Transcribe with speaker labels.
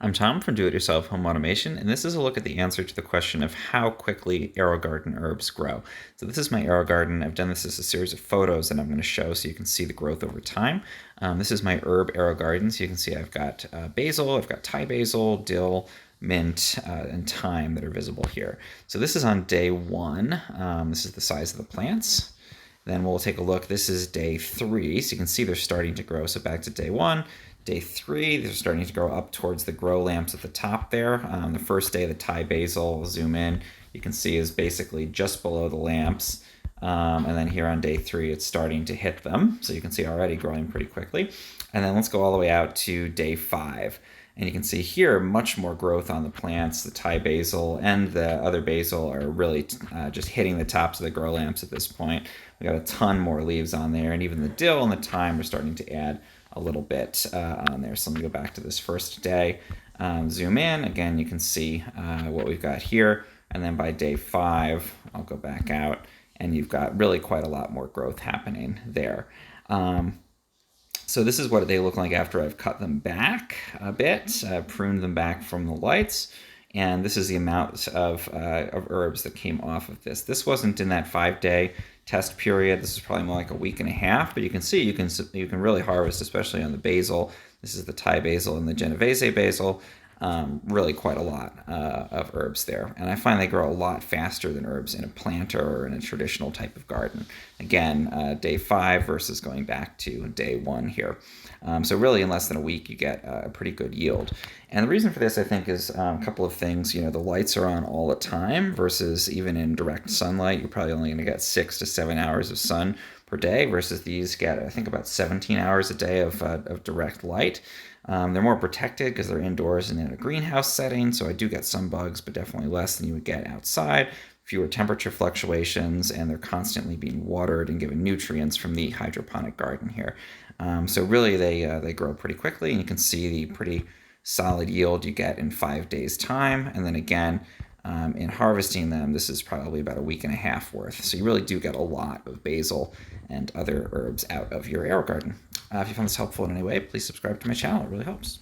Speaker 1: I'm Tom from Do It Yourself Home Automation, and this is a look at the answer to the question of how quickly Aerogarden herbs grow. So this is my Aerogarden. I've done this as a series of photos that I'm going to show so you can see the growth over time. This is my herb Aerogarden, so you can see I've got basil, I've got Thai basil, dill, mint, and thyme that are visible here. So this is on day 1. This is the size of the plants. Then we'll take a look. This is day 3, so you can see they're starting to grow. So back to day 1. Day 3, they're starting to grow up towards the grow lamps at the top there. The first day, the Thai basil, we'll zoom in, you can see is basically just below the lamps. And then here on day 3, it's starting to hit them. So you can see already growing pretty quickly. And then let's go all the way out to day 5. And you can see here much more growth on the plants. The Thai basil and the other basil are really just hitting the tops of the grow lamps at this point. We got a ton more leaves on there, and even the dill and the thyme are starting to add a little bit on there. So let me go back to this first day, zoom in. Again, you can see what we've got here. And then by day 5, I'll go back out, and you've got really quite a lot more growth happening there. So this is what they look like after I've cut them back a bit, pruned them back from the lights. And this is the amount of herbs that came off of this. This wasn't in that 5-day test period. This is probably more like a week and a half, but you can see you can really harvest, especially on the basil. This is the Thai basil and the Genovese basil. Really quite a lot of herbs there. And I find they grow a lot faster than herbs in a planter or in a traditional type of garden. Again, day 5 versus going back to day 1 here. So really in less than a week, you get a pretty good yield. And the reason for this, I think, is a couple of things. The lights are on all the time versus even in direct sunlight, you're probably only going to get 6 to 7 hours of sun per day versus these get, I think, about 17 hours a day of direct light. They're more protected because they're indoors and in a greenhouse setting, so I do get some bugs, but definitely less than you would get outside. Fewer temperature fluctuations, and they're constantly being watered and given nutrients from the hydroponic garden here. So really, they grow pretty quickly, and you can see the pretty solid yield you get in 5 days' time. And then again, in harvesting them, this is probably about a week and a half worth. So you really do get a lot of basil and other herbs out of your Aerogarden. If you found this helpful in any way, please subscribe to my channel. It really helps.